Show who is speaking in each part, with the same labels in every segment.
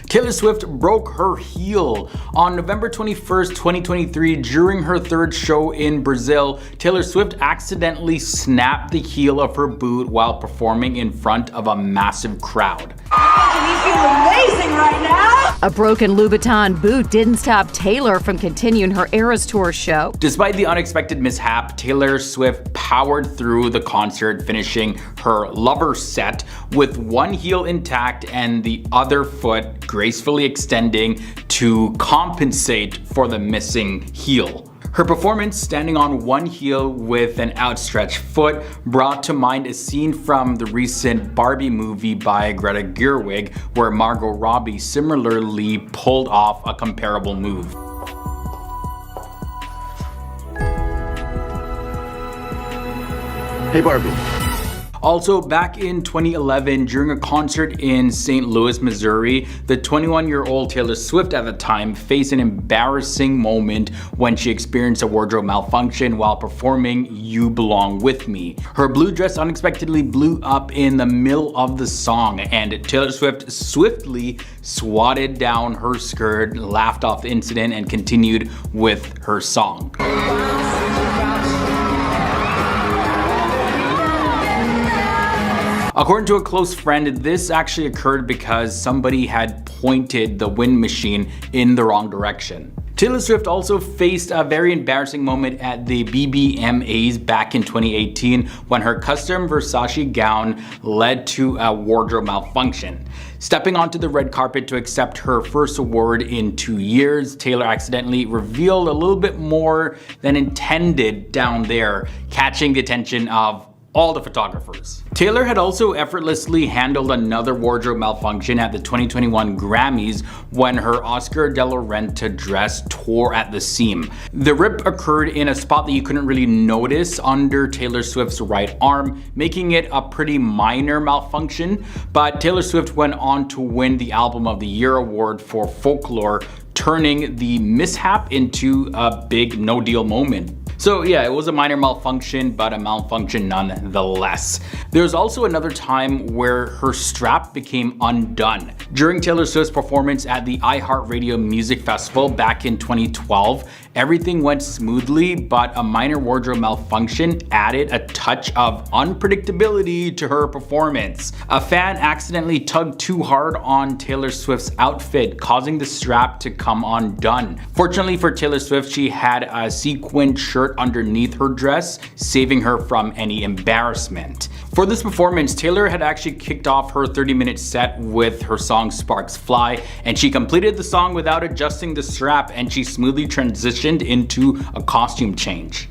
Speaker 1: Taylor Swift broke her heel. On November 21st, 2023, during her third show in Brazil, Taylor Swift accidentally snapped the heel of her boot while performing in front of a massive crowd.
Speaker 2: Making me feel amazing right now!
Speaker 3: A broken Louboutin boot didn't stop Taylor from continuing her Eras Tour show.
Speaker 1: Despite the unexpected mishap, Taylor Swift powered through the concert, finishing her Lover set with one heel intact and the other foot gracefully extending to compensate for the missing heel. Her performance, standing on one heel with an outstretched foot, brought to mind a scene from the recent Barbie movie by Greta Gerwig, where Margot Robbie similarly pulled off a comparable move.
Speaker 4: Hey Barbie.
Speaker 1: Also, back in 2011, during a concert in St. Louis, Missouri, the 21-year-old Taylor Swift at the time faced an embarrassing moment when she experienced a wardrobe malfunction while performing You Belong With Me. Her blue dress unexpectedly blew up in the middle of the song, and Taylor Swift swiftly swatted down her skirt, laughed off the incident, and continued with her song. According to a close friend, this actually occurred because somebody had pointed the wind machine in the wrong direction. Taylor Swift also faced a very embarrassing moment at the BBMAs back in 2018 when her custom Versace gown led to a wardrobe malfunction. Stepping onto the red carpet to accept her first award in 2 years, Taylor accidentally revealed a little bit more than intended down there, catching the attention of all the photographers. Taylor had also effortlessly handled another wardrobe malfunction at the 2021 Grammys when her Oscar de la Renta dress tore at the seam. The rip occurred in a spot that you couldn't really notice under Taylor Swift's right arm, making it a pretty minor malfunction, but Taylor Swift went on to win the Album of the Year award for Folklore, turning the mishap into a big no-deal moment. So yeah, it was a minor malfunction, but a malfunction nonetheless. There's also another time where her strap became undone. During Taylor Swift's performance at the iHeartRadio Music Festival back in 2012, everything went smoothly, but a minor wardrobe malfunction added a touch of unpredictability to her performance. A fan accidentally tugged too hard on Taylor Swift's outfit, causing the strap to come undone. Fortunately for Taylor Swift, she had a sequined shirt underneath her dress, saving her from any embarrassment. For this performance, Taylor had actually kicked off her 30-minute set with her song Sparks Fly, and she completed the song without adjusting the strap, and she smoothly transitioned into a costume change.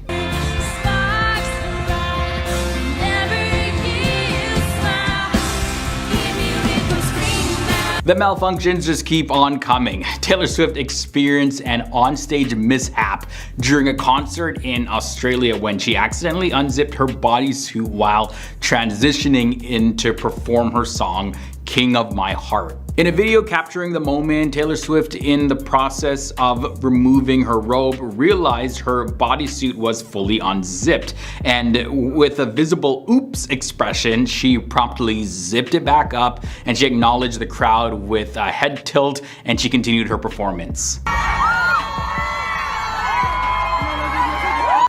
Speaker 1: The malfunctions just keep on coming. Taylor Swift experienced an onstage mishap during a concert in Australia when she accidentally unzipped her bodysuit while transitioning in to perform her song King of My Heart. In a video capturing the moment, Taylor Swift, in the process of removing her robe, realized her bodysuit was fully unzipped, and with a visible oops expression, she promptly zipped it back up, and she acknowledged the crowd with a head tilt, and she continued her performance.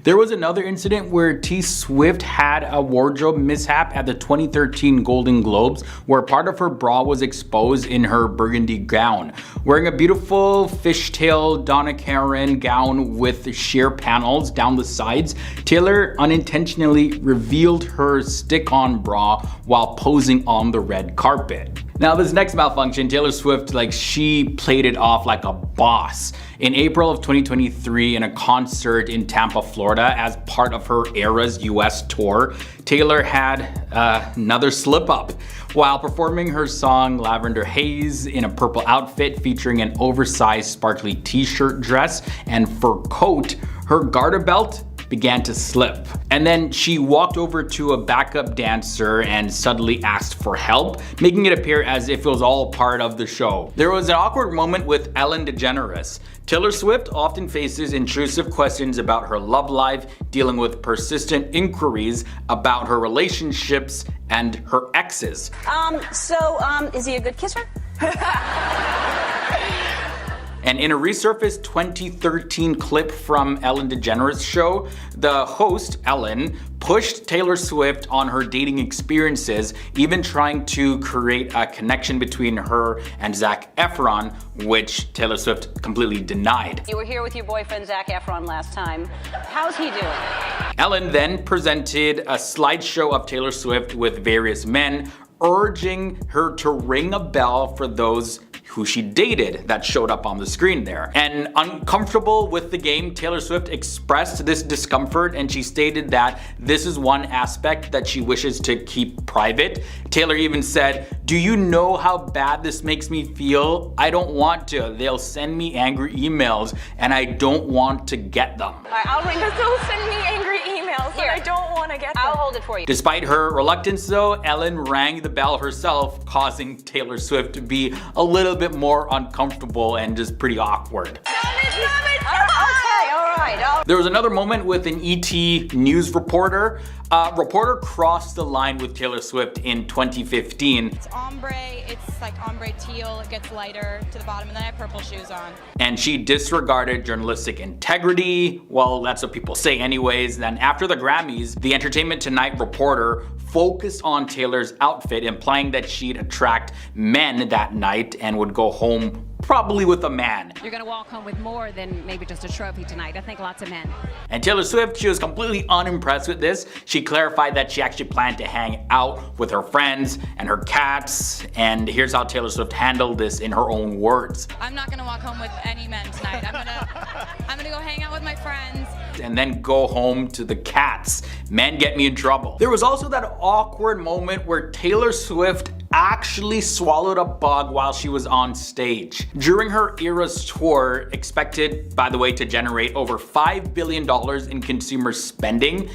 Speaker 1: There was another incident where T Swift had a wardrobe mishap at the 2013 Golden Globes, where part of her bra was exposed in her burgundy gown. Wearing a beautiful fishtail Donna Karan gown with sheer panels down the sides, Taylor unintentionally revealed her stick-on bra while posing on the red carpet. Now this next malfunction, Taylor Swift, she played it off like a boss. In April of 2023, in a concert in Tampa, Florida, as part of her Eras US tour, Taylor had another slip up. While performing her song Lavender Haze in a purple outfit featuring an oversized sparkly t-shirt dress and fur coat, her garter belt began to slip. And then she walked over to a backup dancer and suddenly asked for help, making it appear as if it was all part of the show. There was an awkward moment with Ellen DeGeneres. Taylor Swift often faces intrusive questions about her love life, dealing with persistent inquiries about her relationships and her exes.
Speaker 2: Is he a good kisser?
Speaker 1: And in a resurfaced 2013 clip from Ellen DeGeneres' show, the host, Ellen, pushed Taylor Swift on her dating experiences, even trying to create a connection between her and Zac Efron, which Taylor Swift completely denied.
Speaker 4: You were here with your boyfriend Zac Efron last time. How's he doing?
Speaker 1: Ellen then presented a slideshow of Taylor Swift with various men, urging her to ring a bell for those who she dated that showed up on the screen there. And uncomfortable with the game, Taylor Swift expressed this discomfort, and she stated that this is one aspect that she wishes to keep private. Taylor even said, "Do you know how bad this makes me feel? I don't want to. They'll send me angry emails and I don't want to get them."
Speaker 4: All right, I'll ring this.
Speaker 5: They'll send me angry emails and I don't want to get them.
Speaker 4: I'll hold it for you.
Speaker 1: Despite her reluctance though, Ellen rang the bell herself, causing Taylor Swift to be a little bit more uncomfortable and just pretty awkward.
Speaker 4: Okay, all right.
Speaker 1: There was another moment with an ET News reporter. A reporter crossed the line with Taylor Swift in 2015.
Speaker 5: It's ombre, it's like ombre teal, it gets lighter to the bottom, and then I have purple shoes on.
Speaker 1: And she disregarded journalistic integrity. Well, that's what people say anyways. Then after the Grammys, the Entertainment Tonight reporter focused on Taylor's outfit, implying that she'd attract men that night and would go home probably with a man.
Speaker 6: You're gonna walk home with more than maybe just a trophy tonight. I think lots of men.
Speaker 1: And Taylor Swift, she was completely unimpressed with this. She clarified that she actually planned to hang out with her friends and her cats. And here's how Taylor Swift handled this in her own words.
Speaker 5: I'm not gonna walk home with any men tonight. I'm gonna go hang out with my friends.
Speaker 1: And then go home to the cats. Men get me in trouble. There was also that awkward moment where Taylor Swift actually swallowed a bug while she was on stage. During her Eras tour, expected, by the way, to generate over $5 billion in consumer spending,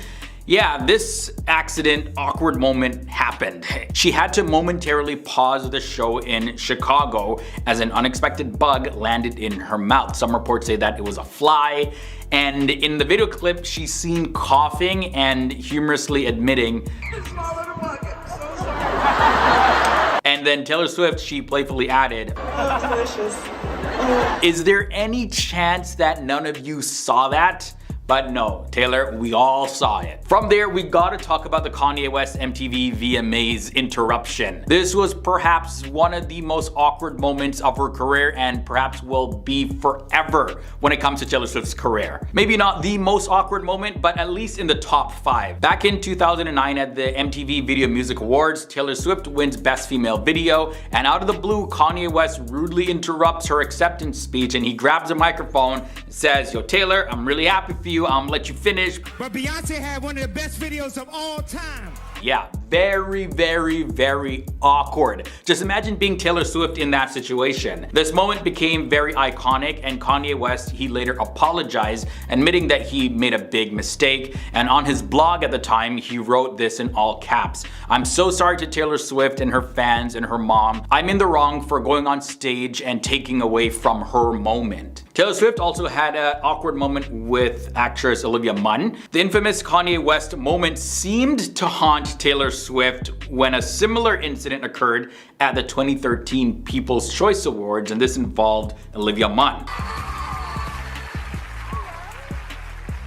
Speaker 1: yeah, this awkward moment happened. She had to momentarily pause the show in Chicago as an unexpected bug landed in her mouth. Some reports say that it was a fly, and in the video clip, she's seen coughing and humorously admitting, "I swallowed a bug, I'm so sorry." And then Taylor Swift, she playfully added, "Oh, delicious. Oh. Is there any chance that none of you saw that?" But no, Taylor, we all saw it. From there, we gotta talk about the Kanye West MTV VMAs interruption. This was perhaps one of the most awkward moments of her career and perhaps will be forever when it comes to Taylor Swift's career. Maybe not the most awkward moment, but at least in the top 5. Back in 2009 at the MTV Video Music Awards, Taylor Swift wins Best Female Video, and out of the blue, Kanye West rudely interrupts her acceptance speech and he grabs a microphone and says, "Yo, Taylor, I'm really happy for you. I'm gonna let you finish."
Speaker 7: But Beyonce had one of the best videos of all time.
Speaker 1: Yeah, very, very, very awkward. Just imagine being Taylor Swift in that situation. This moment became very iconic, and Kanye West, he later apologized, admitting that he made a big mistake. And on his blog at the time, he wrote this in all caps: "I'm so sorry to Taylor Swift and her fans and her mom. I'm in the wrong for going on stage and taking away from her moment." Taylor Swift also had an awkward moment with actress Olivia Munn. The infamous Kanye West moment seemed to haunt Taylor Swift when a similar incident occurred at the 2013 People's Choice Awards, and this involved Olivia Munn.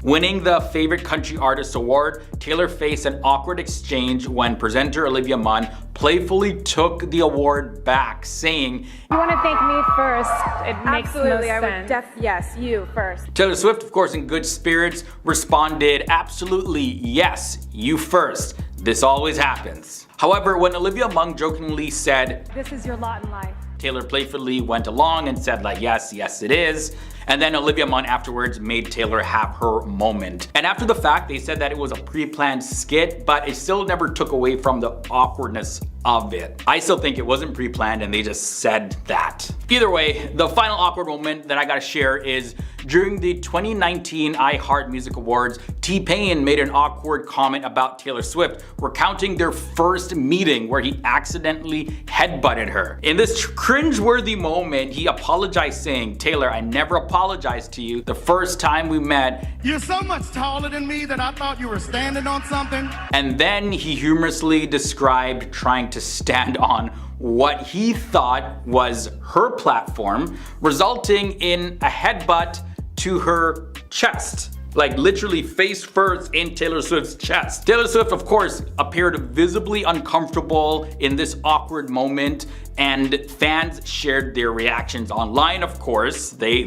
Speaker 1: Winning the Favorite Country Artist Award, Taylor faced an awkward exchange when presenter Olivia Munn playfully took the award back, saying,
Speaker 8: "You want to thank me first? It makes
Speaker 9: Absolutely,
Speaker 8: no
Speaker 9: I
Speaker 8: sense."
Speaker 9: would yes, you first.
Speaker 1: Taylor Swift, of course, in good spirits, responded, "Absolutely, yes, you first. This always happens." However, when Olivia Munn jokingly said,
Speaker 8: "This is your lot in life,"
Speaker 1: Taylor playfully went along and said like, "Yes, yes it is." And then Olivia Munn afterwards made Taylor have her moment. And after the fact, they said that it was a pre-planned skit, but it still never took away from the awkwardness of it. I still think it wasn't pre-planned and they just said that. Either way, the final awkward moment that I gotta share is during the 2019 iHeart Music Awards, T-Pain made an awkward comment about Taylor Swift, recounting their first meeting where he accidentally headbutted her. In this cringe-worthy moment, he apologized saying, "Taylor, I never apologized apologize to you. The first time we met,
Speaker 7: You're so much taller than me that I thought you were standing on something.
Speaker 1: and then he humorously described trying to stand on what he thought was her platform, resulting in a headbutt to her chest. Like literally face first in Taylor Swift's chest. Taylor Swift, of course, appeared visibly uncomfortable in this awkward moment, and fans shared their reactions online, of course. They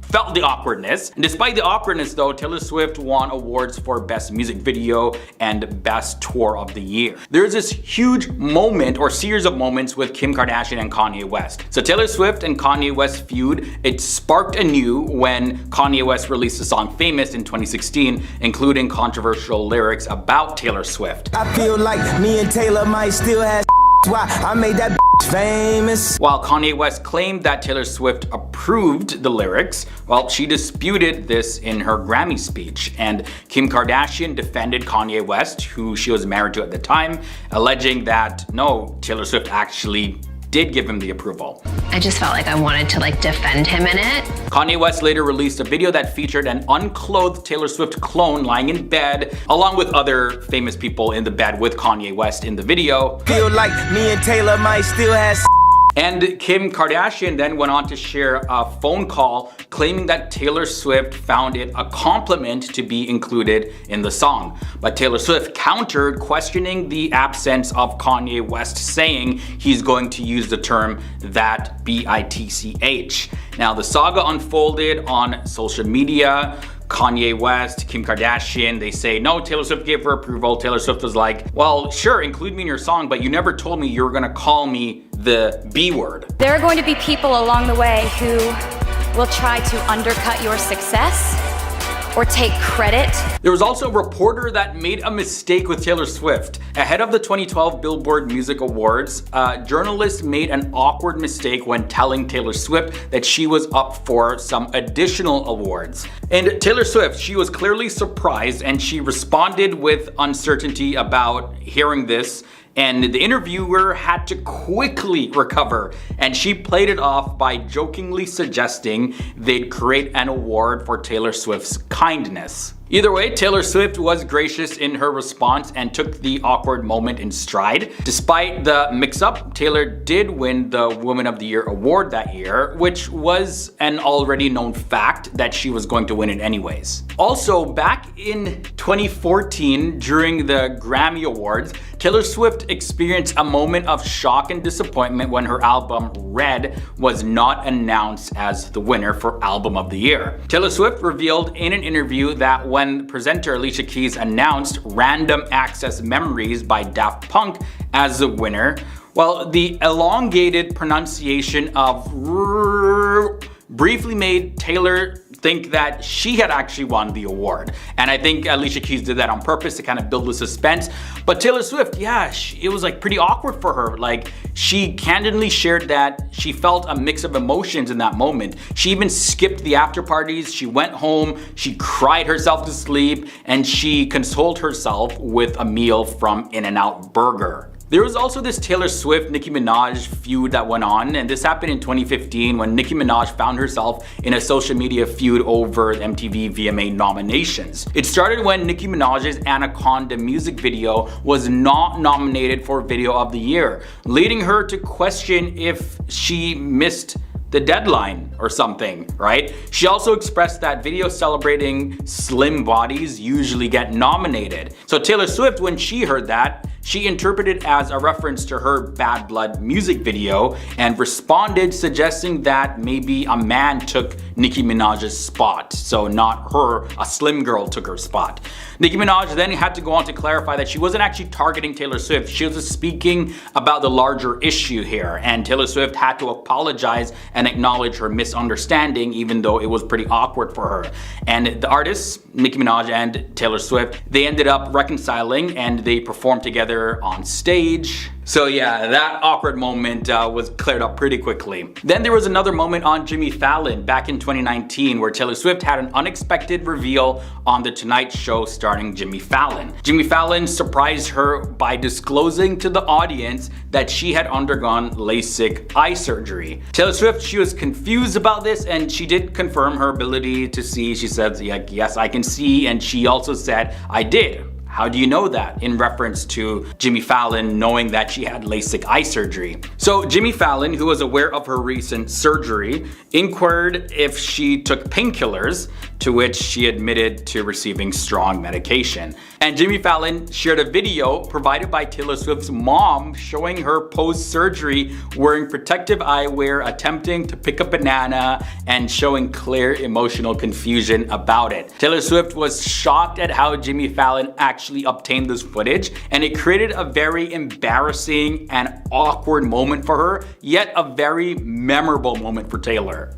Speaker 1: felt the awkwardness. And despite the awkwardness though, Taylor Swift won awards for Best Music Video and Best Tour of the Year. There's this huge moment or series of moments with Kim Kardashian and Kanye West. So Taylor Swift and Kanye West feud, it sparked anew when Kanye West released the song Famous in 2016, including controversial lyrics about Taylor Swift.
Speaker 9: I feel like me and Taylor might still have why I made that famous.
Speaker 1: While Kanye West claimed that Taylor Swift approved the lyrics, well, she disputed this in her Grammy speech, and Kim Kardashian defended Kanye West, who she was married to at the time, alleging that no, Taylor Swift actually did give him the approval.
Speaker 10: I just felt like I wanted to defend him in it.
Speaker 1: Kanye West later released a video that featured an unclothed Taylor Swift clone lying in bed, along with other famous people in the bed with Kanye West in the video.
Speaker 9: Feel like me and Taylor might still have.
Speaker 1: And Kim Kardashian then went on to share a phone call claiming that Taylor Swift found it a compliment to be included in the song. But Taylor Swift countered, questioning the absence of Kanye West, saying he's going to use the term that bitch. Now the saga unfolded on social media. Kanye West, Kim Kardashian, they say no, Taylor Swift gave her approval. Taylor Swift was like, well, sure, include me in your song, but you never told me you were gonna call me the B word.
Speaker 8: There are going to be people along the way who will try to undercut your success or take credit.
Speaker 1: There was also a reporter that made a mistake with Taylor Swift. Ahead of the 2012 Billboard Music Awards, a journalist made an awkward mistake when telling Taylor Swift that she was up for some additional awards. And Taylor Swift, she was clearly surprised, and she responded with uncertainty about hearing this. And the interviewer had to quickly recover, and she played it off by jokingly suggesting they'd create an award for Taylor Swift's kindness. Either way, Taylor Swift was gracious in her response and took the awkward moment in stride. Despite the mix-up, Taylor did win the Woman of the Year award that year, which was an already known fact that she was going to win it anyways. Also, back in 2014, during the Grammy Awards, Taylor Swift experienced a moment of shock and disappointment when her album Red was not announced as the winner for Album of the Year. Taylor Swift revealed in an interview that when presenter Alicia Keys announced Random Access Memories by Daft Punk as the winner, well, the elongated pronunciation of briefly made Taylor think that she had actually won the award. And I think Alicia Keys did that on purpose to kind of build the suspense. But Taylor Swift, yeah, it was pretty awkward for her. She candidly shared that she felt a mix of emotions in that moment. She even skipped the after parties. She went home, she cried herself to sleep, and she consoled herself with a meal from In-N-Out Burger. There was also this Taylor Swift-Nicki Minaj feud that went on, and this happened in 2015 when Nicki Minaj found herself in a social media feud over the MTV VMA nominations. It started when Nicki Minaj's Anaconda music video was not nominated for Video of the Year, leading her to question if she missed the deadline or something, right? She also expressed that videos celebrating slim bodies usually get nominated. So Taylor Swift, when she heard that, she interpreted it as a reference to her Bad Blood music video and responded suggesting that maybe a man took Nicki Minaj's spot, so not her, a slim girl took her spot. Nicki Minaj then had to go on to clarify that she wasn't actually targeting Taylor Swift, she was just speaking about the larger issue here, and Taylor Swift had to apologize and acknowledge her misunderstanding, even though it was pretty awkward for her. And the artists, Nicki Minaj and Taylor Swift, they ended up reconciling and they performed together on stage. So yeah, that awkward moment was cleared up pretty quickly. Then there was another moment on Jimmy Fallon back in 2019 where Taylor Swift had an unexpected reveal on The Tonight Show starring Jimmy Fallon. Jimmy Fallon surprised her by disclosing to the audience that she had undergone LASIK eye surgery. Taylor Swift, she was confused about this, and she did confirm her ability to see. She said, yes, I can see, and she also said, I did. How do you know that? In reference to Jimmy Fallon knowing that she had LASIK eye surgery. So Jimmy Fallon, who was aware of her recent surgery, inquired if she took painkillers, to which she admitted to receiving strong medication. And Jimmy Fallon shared a video provided by Taylor Swift's mom showing her post-surgery wearing protective eyewear, attempting to pick a banana, and showing clear emotional confusion about it. Taylor Swift was shocked at how Jimmy Fallon actually obtained this footage, and it created a very embarrassing and awkward moment for her, yet a very memorable moment for Taylor.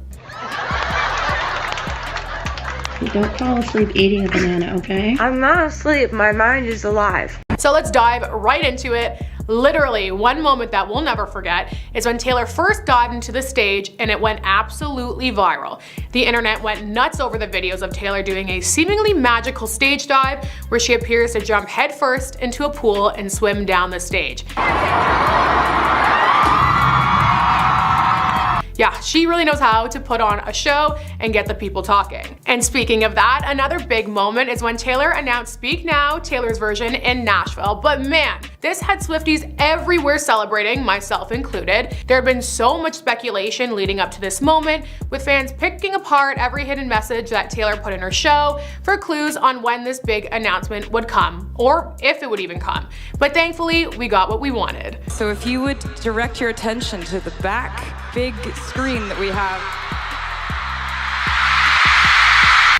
Speaker 11: Don't fall asleep eating a banana, okay?
Speaker 12: I'm not asleep, my mind is alive.
Speaker 13: So let's dive right into it. Literally, one moment that we'll never forget is when Taylor first dived into the stage and it went absolutely viral. The internet went nuts over the videos of Taylor doing a seemingly magical stage dive where she appears to jump headfirst into a pool and swim down the stage. Yeah, she really knows how to put on a show and get the people talking. And speaking of that, another big moment is when Taylor announced Speak Now, Taylor's version in Nashville. But man, this had Swifties everywhere celebrating, myself included. There had been so much speculation leading up to this moment, with fans picking apart every hidden message that Taylor put in her show for clues on when this big announcement would come, or if it would even come. But thankfully, we got what we wanted.
Speaker 14: So if you would direct your attention to the back big screen that we have.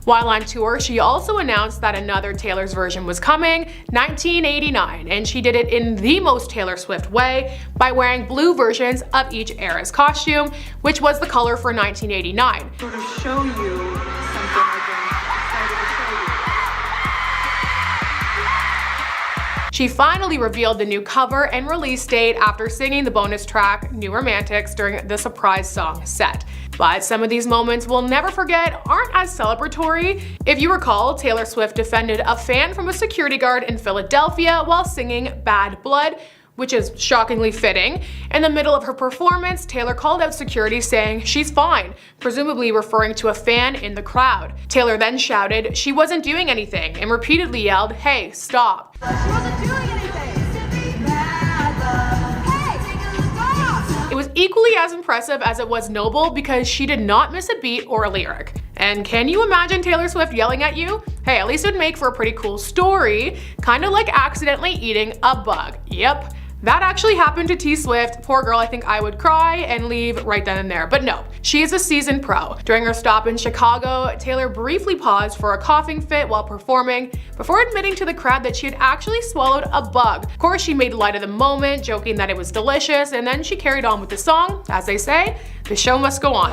Speaker 13: While on tour, she also announced that another Taylor's version was coming, 1989, and she did it in the most Taylor Swift way by wearing blue versions of each era's costume, which was the color for 1989.
Speaker 15: Sort of show you something I've been excited to show you.
Speaker 13: She finally revealed the new cover and release date after singing the bonus track New Romantics during the surprise song set. But some of these moments we'll never forget aren't as celebratory. If you recall, Taylor Swift defended a fan from a security guard in Philadelphia while singing Bad Blood, which is shockingly fitting. In the middle of her performance, Taylor called out security saying she's fine, presumably referring to a fan in the crowd. Taylor then shouted she wasn't doing anything and repeatedly yelled, "Hey, stop."
Speaker 2: She wasn't doing anything. Hey, stop.
Speaker 13: It was equally as impressive as it was noble because she did not miss a beat or a lyric. And can you imagine Taylor Swift yelling at you? Hey, at least it would make for a pretty cool story, kind of like accidentally eating a bug. Yep. That actually happened to T Swift. Poor girl, I think I would cry and leave right then and there. But no, she is a seasoned pro. During her stop in Chicago, Taylor briefly paused for a coughing fit while performing before admitting to the crowd that she had actually swallowed a bug. Of course, she made light of the moment, joking that it was delicious, and then she carried on with the song. As they say, the show must go on.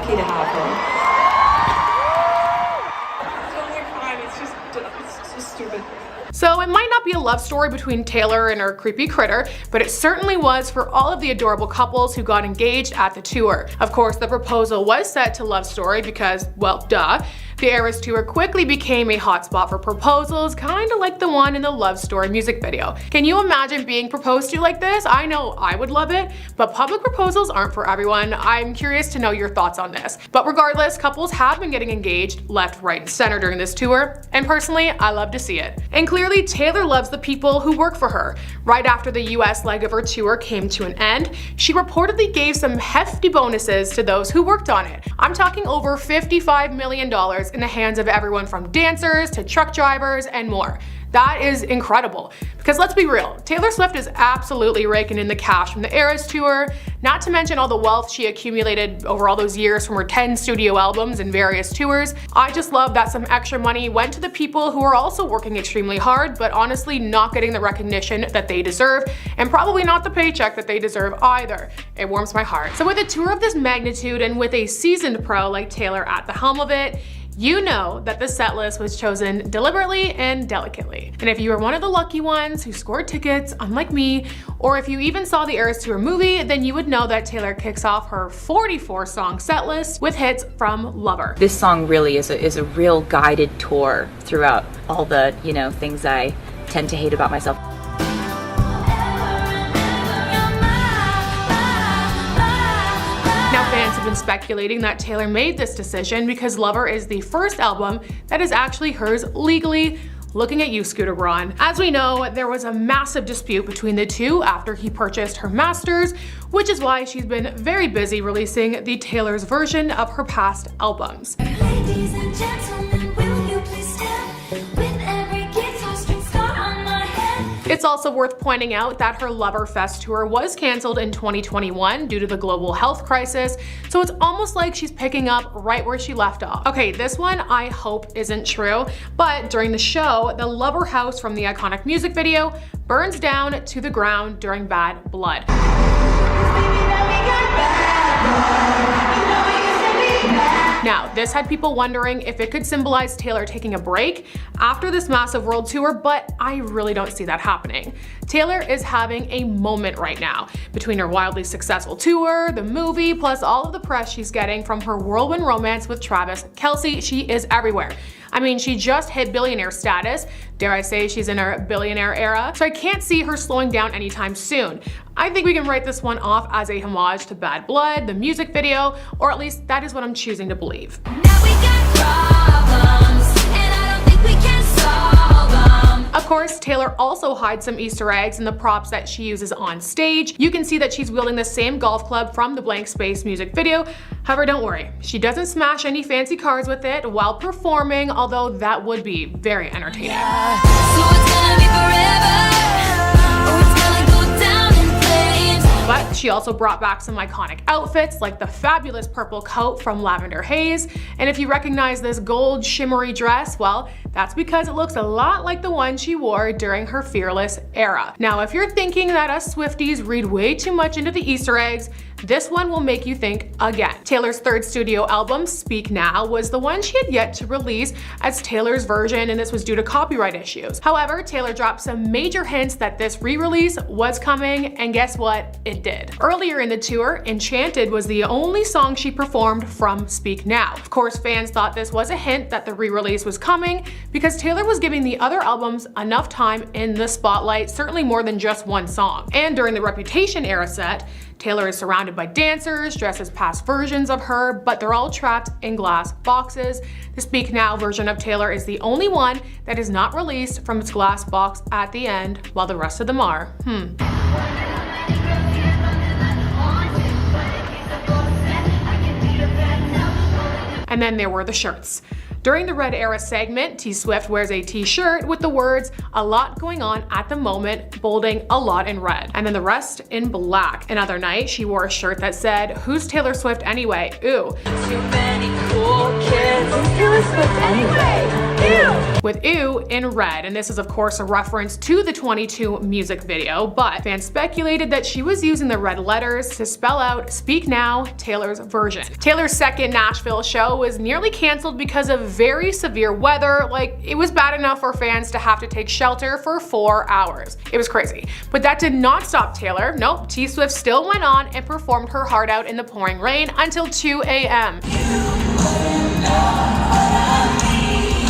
Speaker 13: So it might not be a love story between Taylor and her creepy critter, but it certainly was for all of the adorable couples who got engaged at the tour. Of course, the proposal was set to love story because, well, duh. The Eras Tour quickly became a hotspot for proposals, kind of like the one in the Love Story music video. Can you imagine being proposed to like this? I know I would love it, but public proposals aren't for everyone. I'm curious to know your thoughts on this. But regardless, couples have been getting engaged left, right, and center during this tour, and personally, I love to see it. And clearly, Taylor loves the people who work for her. Right after the US leg of her tour came to an end, she reportedly gave some hefty bonuses to those who worked on it. I'm talking over $55 million in the hands of everyone from dancers to truck drivers and more. That is incredible. Because let's be real, Taylor Swift is absolutely raking in the cash from the Eras Tour, not to mention all the wealth she accumulated over all those years from her 10 studio albums and various tours. I just love that some extra money went to the people who are also working extremely hard, but honestly not getting the recognition that they deserve, and probably not the paycheck that they deserve either. It warms my heart. So with a tour of this magnitude and with a seasoned pro like Taylor at the helm of it, you know that the set list was chosen deliberately and delicately. And if you were one of the lucky ones who scored tickets, unlike me, or if you even saw the Eras Tour movie, then you would know that Taylor kicks off her 44-song set list with hits from Lover.
Speaker 16: This song really is a real guided tour throughout all the, things I tend to hate about myself.
Speaker 13: Now, fans have been speculating that Taylor made this decision because Lover is the first album that is actually hers legally. Looking at you, Scooter Braun. As we know, there was a massive dispute between the two after he purchased her masters, which is why she's been very busy releasing the Taylor's version of her past albums.
Speaker 2: Ladies and gentlemen, will you please stand with every guitar string scar on my head?
Speaker 13: It's also worth pointing out that her Lover Fest tour was canceled in 2021 due to the global health crisis, so it's almost like she's picking up right where she left off. Okay, this one I hope isn't true, but during the show, the Lover house from the iconic music video burns down to the ground during Bad Blood. Now, this had people wondering if it could symbolize Taylor taking a break after this massive world tour, but I really don't see that happening. Taylor is having a moment right now. Between her wildly successful tour, the movie, plus all of the press she's getting from her whirlwind romance with Travis Kelce, she is everywhere. I mean, she just hit billionaire status. Dare I say she's in her billionaire era? So I can't see her slowing down anytime soon. I think we can write this one off as a homage to Bad Blood, the music video, or at least that is what I'm choosing to believe.
Speaker 2: Now we got problems, and I don't think we can solve them.
Speaker 13: Of course, Taylor also hides some Easter eggs in the props that she uses on stage. You can see that she's wielding the same golf club from the Blank Space music video. However, don't worry, she doesn't smash any fancy cars with it while performing, although that would be very entertaining.
Speaker 2: So it's gonna be forever, or it's gonna go down in flames.
Speaker 13: But she also brought back some iconic outfits like the fabulous purple coat from Lavender Haze. And if you recognize this gold shimmery dress, well, that's because it looks a lot like the one she wore during her Fearless era. Now, if you're thinking that us Swifties read way too much into the Easter eggs, this one will make you think again. Taylor's third studio album, Speak Now, was the one she had yet to release as Taylor's version, and this was due to copyright issues. However, Taylor dropped some major hints that this re-release was coming, and guess what? It did. Earlier in the tour, Enchanted was the only song she performed from Speak Now. Of course, fans thought this was a hint that the re-release was coming because Taylor was giving the other albums enough time in the spotlight, certainly more than just one song. And during the Reputation era set, Taylor is surrounded by dancers dressed as past versions of her, but they're all trapped in glass boxes. The Speak Now version of Taylor is the only one that is not released from its glass box at the end, while the rest of them are. And then there were the shirts. During the Red Era segment, T Swift wears a t-shirt with the words, "A lot going on at the moment," bolding a lot in red, and then the rest in black. Another night, she wore a shirt that said, "Who's Taylor Swift anyway? Ooh."
Speaker 2: Too many cool kids. Who's Taylor Swift anyway? Ew.
Speaker 13: With "Ew" in red, and this is of course a reference to the 22 music video, but fans speculated that she was using the red letters to spell out Speak Now, Taylor's version. Taylor's second Nashville show was nearly canceled because of very severe weather. Like, it was bad enough for fans to have to take shelter for 4 hours. It was crazy. But that did not stop Taylor. Nope, T Swift still went on and performed her heart out in the pouring rain until 2 a.m.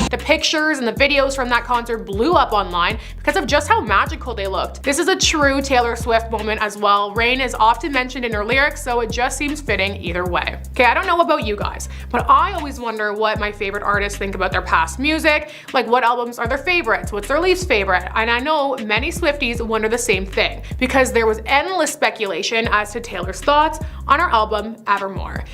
Speaker 13: The pictures and the videos from that concert blew up online because of just how magical they looked. This is a true Taylor Swift moment as well. Rain is often mentioned in her lyrics, so it just seems fitting either way. Okay, I don't know about you guys, but I always wonder what my favorite artists think about their past music, like what albums are their favorites, what's their least favorite, and I know many Swifties wonder the same thing because there was endless speculation as to Taylor's thoughts on her album Evermore.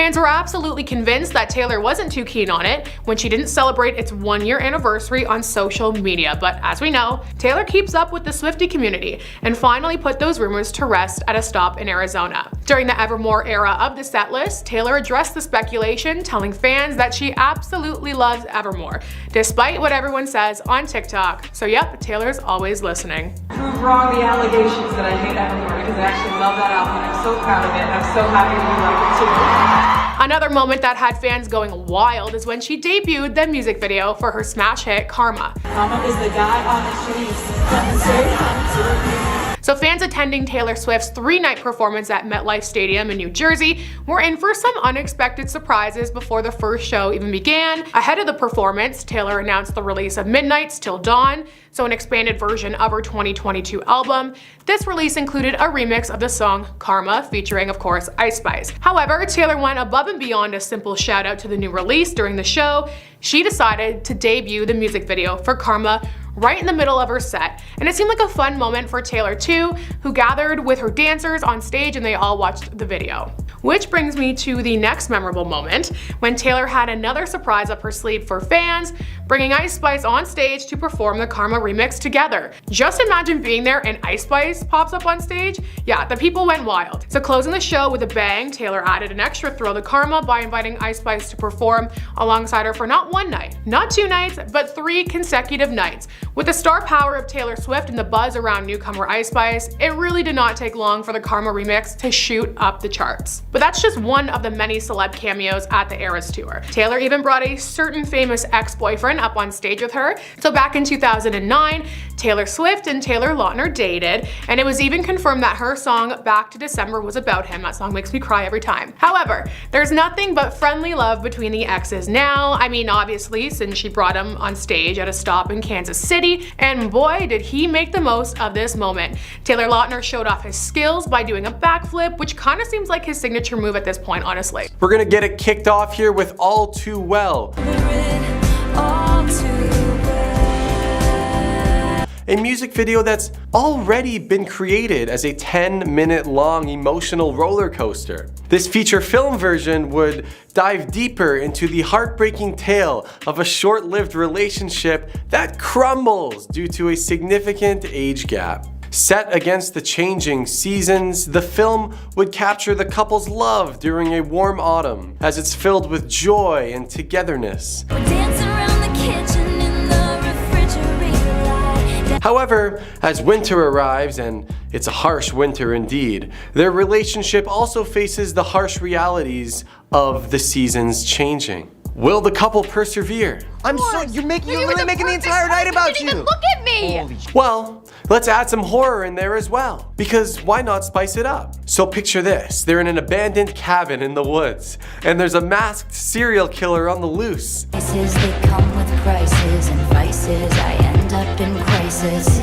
Speaker 13: Fans were absolutely convinced that Taylor wasn't too keen on it when she didn't celebrate its 1-year anniversary on social media, but as we know, Taylor keeps up with the Swiftie community and finally put those rumors to rest at a stop in Arizona. During the Evermore era of the setlist, Taylor addressed the speculation, telling fans that she absolutely loves Evermore, despite what everyone says on TikTok. So yep, Taylor's always listening.
Speaker 14: Prove wrong the allegations that I hate Evermore, because I actually love that album and I'm so proud of it and I'm so happy that you like it too.
Speaker 13: Another moment that had fans going wild is when she debuted the music video for her smash hit Karma.
Speaker 14: Mama is the guy on the streets.
Speaker 13: So fans attending Taylor Swift's 3-night performance at MetLife Stadium in New Jersey were in for some unexpected surprises before the first show even began. Ahead of the performance, Taylor announced the release of Midnights Till Dawn, so an expanded version of her 2022 album. This release included a remix of the song Karma, featuring, of course, Ice Spice. However, Taylor went above and beyond a simple shout out to the new release during the show. She decided to debut the music video for Karma right in the middle of her set, and it seemed like a fun moment for Taylor too, who gathered with her dancers on stage and they all watched the video. Which brings me to the next memorable moment, when Taylor had another surprise up her sleeve for fans, bringing Ice Spice on stage to perform the Karma remix together. Just imagine being there and Ice Spice pops up on stage. Yeah, the people went wild. So closing the show with a bang, Taylor added an extra thrill to Karma by inviting Ice Spice to perform alongside her for not 1 night, not 2 nights, but 3 consecutive nights. With the star power of Taylor Swift and the buzz around newcomer Ice Spice, it really did not take long for the Karma remix to shoot up the charts. But that's just one of the many celeb cameos at the Eras Tour. Taylor even brought a certain famous ex-boyfriend up on stage with her. So back in 2009, Taylor Swift and Taylor Lautner dated, and it was even confirmed that her song Back to December was about him. That song makes me cry every time. However, there's nothing but friendly love between the exes now. I mean, obviously, since she brought him on stage at a stop in Kansas City, and boy, did he make the most of this moment. Taylor Lautner showed off his skills by doing a backflip, which kind of seems like his signature move at this point, honestly.
Speaker 17: We're gonna get it kicked off here with All Too Well. A music video that's already been created as a 10-minute long emotional roller coaster. This feature film version would dive deeper into the heartbreaking tale of a short-lived relationship that crumbles due to a significant age gap. Set against the changing seasons, the film would capture the couple's love during a warm autumn, as it's filled with joy and togetherness. However, as winter arrives, and it's a harsh winter indeed, their relationship also faces the harsh realities of the seasons changing. Will the couple persevere?
Speaker 9: I'm so you're literally making the entire night about you.
Speaker 6: Even look at me.
Speaker 17: Well, let's add some horror in there as well, because why not spice it up? So picture this, they're in an abandoned cabin in the woods, and there's a masked serial killer on the loose.
Speaker 2: They come with prices and vices. I end up in crisis.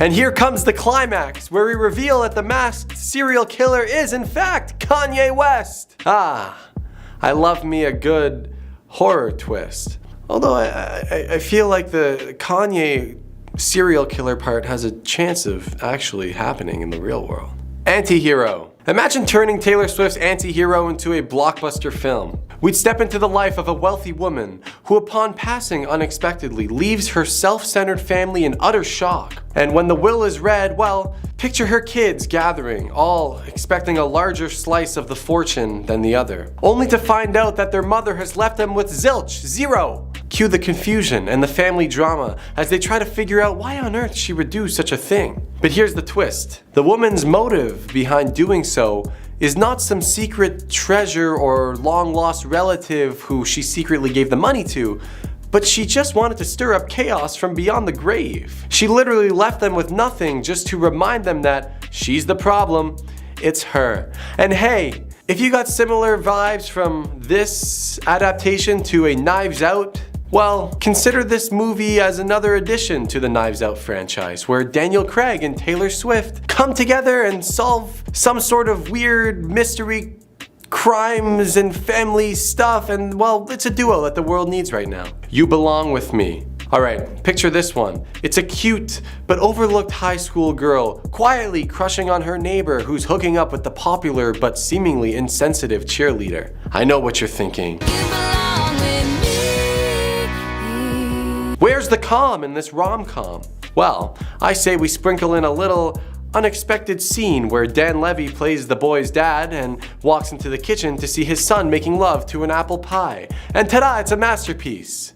Speaker 17: And here comes the climax, where we reveal that the masked serial killer is in fact Kanye West. Ah, I love me a good horror twist. Although I feel like the Kanye serial killer part has a chance of actually happening in the real world. Anti-hero. Imagine turning Taylor Swift's anti-hero into a blockbuster film. We'd step into the life of a wealthy woman who, upon passing unexpectedly, leaves her self-centered family in utter shock. And when the will is read, well, picture her kids gathering, all expecting a larger slice of the fortune than the other, only to find out that their mother has left them with zilch, zero. Cue the confusion and the family drama as they try to figure out why on earth she would do such a thing. But here's the twist. The woman's motive behind doing so is not some secret treasure or long-lost relative who she secretly gave the money to, but she just wanted to stir up chaos from beyond the grave. She literally left them with nothing just to remind them that she's the problem, it's her. And hey, if you got similar vibes from this adaptation to a Knives Out, well, consider this movie as another addition to the Knives Out franchise, where Daniel Craig and Taylor Swift come together and solve some sort of weird mystery crimes and family stuff, and well, it's a duo that the world needs right now. You Belong With Me. Alright, picture this one. It's a cute but overlooked high school girl quietly crushing on her neighbor who's hooking up with the popular but seemingly insensitive cheerleader. I know what you're thinking. Where's the calm in this rom-com? Well, I say we sprinkle in a little unexpected scene where Dan Levy plays the boy's dad and walks into the kitchen to see his son making love to an apple pie. And ta-da, it's a masterpiece.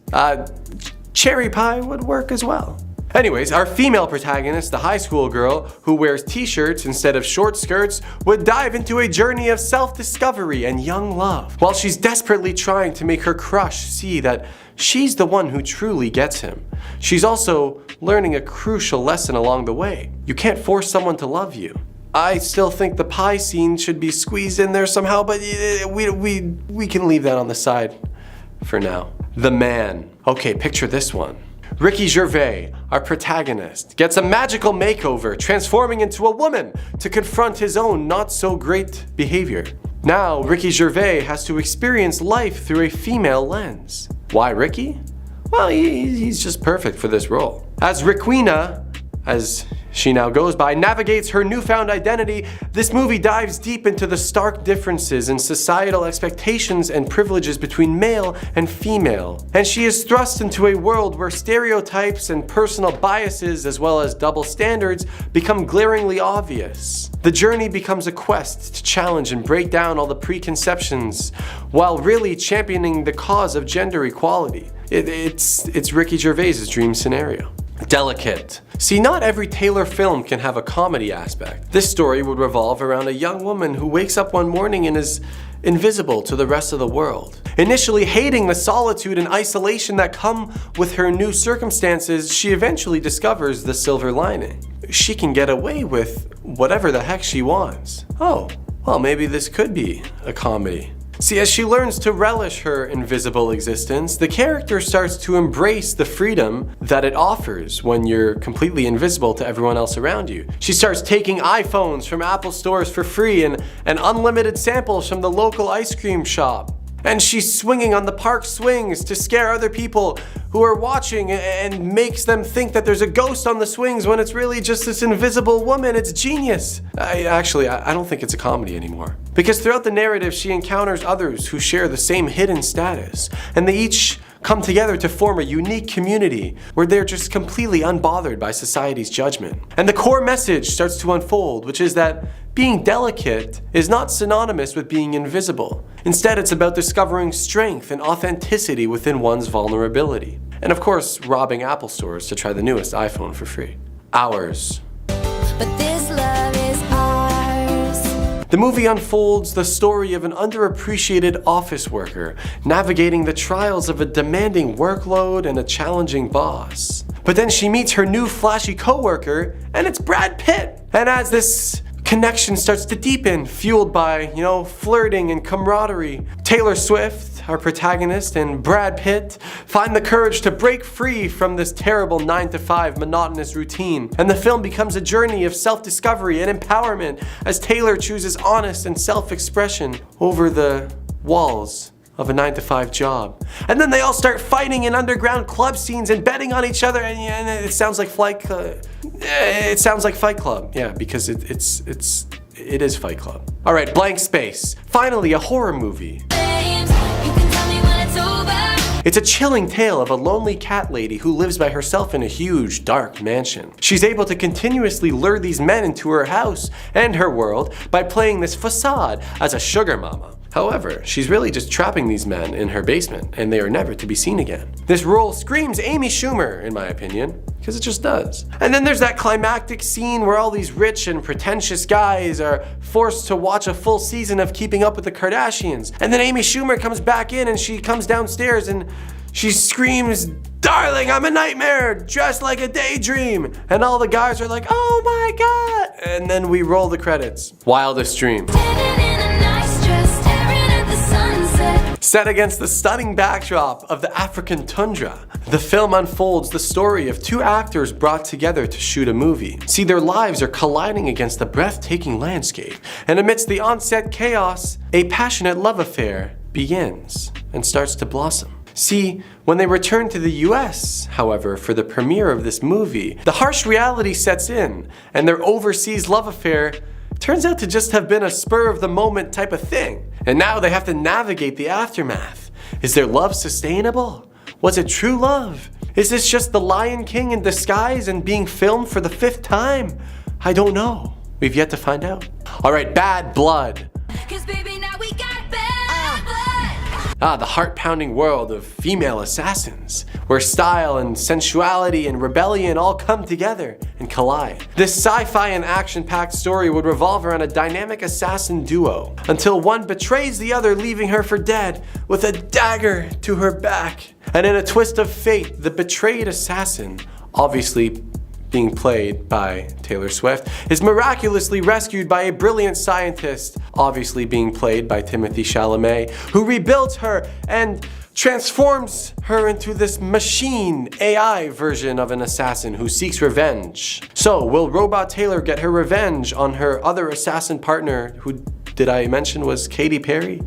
Speaker 17: Cherry pie would work as well. Anyways, our female protagonist, the high school girl who wears t-shirts instead of short skirts, would dive into a journey of self-discovery and young love, while she's desperately trying to make her crush see that she's the one who truly gets him. She's also learning a crucial lesson along the way. You can't force someone to love you. I still think the pie scene should be squeezed in there somehow, but we can leave that on the side for now. The Man. Okay, picture this one. Ricky Gervais, our protagonist, gets a magical makeover, transforming into a woman to confront his own not-so-great behavior. Now, Ricky Gervais has to experience life through a female lens. Why Ricky? Well, he's just perfect for this role. As Rickwina, as she now goes by, navigates her newfound identity, this movie dives deep into the stark differences in societal expectations and privileges between male and female. And she is thrust into a world where stereotypes and personal biases, as well as double standards, become glaringly obvious. The journey becomes a quest to challenge and break down all the preconceptions, while really championing the cause of gender equality. It's Ricky Gervais' dream scenario. Delicate. See, not every Taylor film can have a comedy aspect. This story would revolve around a young woman who wakes up one morning and is invisible to the rest of the world. Initially hating the solitude and isolation that come with her new circumstances, she eventually discovers the silver lining. She can get away with whatever the heck she wants. Oh, well, maybe this could be a comedy. See, as she learns to relish her invisible existence, the character starts to embrace the freedom that it offers when you're completely invisible to everyone else around you. She starts taking iPhones from Apple stores for free and unlimited samples from the local ice cream shop. And she's swinging on the park swings to scare other people who are watching and makes them think that there's a ghost on the swings when it's really just this invisible woman. It's genius. I don't think it's a comedy anymore. Because throughout the narrative, she encounters others who share the same hidden status, and they each come together to form a unique community where they're just completely unbothered by society's judgment. And the core message starts to unfold, which is that being delicate is not synonymous with being invisible. Instead, it's about discovering strength and authenticity within one's vulnerability. And of course, robbing Apple stores to try the newest iPhone for free. Ours.
Speaker 2: But this love is ours.
Speaker 17: The movie unfolds the story of an underappreciated office worker navigating the trials of a demanding workload and a challenging boss. But then she meets her new flashy coworker, and it's Brad Pitt. And as this connection starts to deepen, fueled by, flirting and camaraderie, Taylor Swift, our protagonist, and Brad Pitt find the courage to break free from this terrible 9-to-5 monotonous routine. And the film becomes a journey of self-discovery and empowerment as Taylor chooses honest and self-expression over the walls of a 9-to-5 job. And then they all start fighting in underground club scenes and betting on each other, and it sounds like Fight Club. Yeah, because it is Fight Club. All right, Blank Space. Finally, a horror movie. It's a chilling tale of a lonely cat lady who lives by herself in a huge, dark mansion. She's able to continuously lure these men into her house and her world by playing this facade as a sugar mama. However, she's really just trapping these men in her basement, and they are never to be seen again. This role screams Amy Schumer, in my opinion, because it just does. And then there's that climactic scene where all these rich and pretentious guys are forced to watch a full season of Keeping Up with the Kardashians. And then Amy Schumer comes back in and she comes downstairs and she screams, "Darling, I'm a nightmare, dressed like a daydream." And all the guys are like, "Oh my God." And then we roll the credits. Wildest Dream. Set against the stunning backdrop of the African tundra, the film unfolds the story of two actors brought together to shoot a movie. See, their lives are colliding against the breathtaking landscape, and amidst the on-set chaos, a passionate love affair begins and starts to blossom. See, when they return to the US, however, for the premiere of this movie, the harsh reality sets in, and their overseas love affair turns out to just have been a spur-of-the-moment type of thing. And now they have to navigate the aftermath. Is their love sustainable? Was it true love? Is this just The Lion King in disguise and being filmed for the 5th time? I don't know. We've yet to find out. Alright, Bad Blood.
Speaker 2: 'Cause baby, now we got bad blood.
Speaker 17: Ah, the heart-pounding world of female assassins, where style and sensuality and rebellion all come together and collide. This sci-fi and action-packed story would revolve around a dynamic assassin duo, until one betrays the other, leaving her for dead, with a dagger to her back. And in a twist of fate, the betrayed assassin, obviously being played by Taylor Swift, is miraculously rescued by a brilliant scientist, obviously being played by Timothée Chalamet, who rebuilds her and transforms her into this machine AI version of an assassin who seeks revenge. So, will Robot Taylor get her revenge on her other assassin partner, who did I mention was Katy Perry?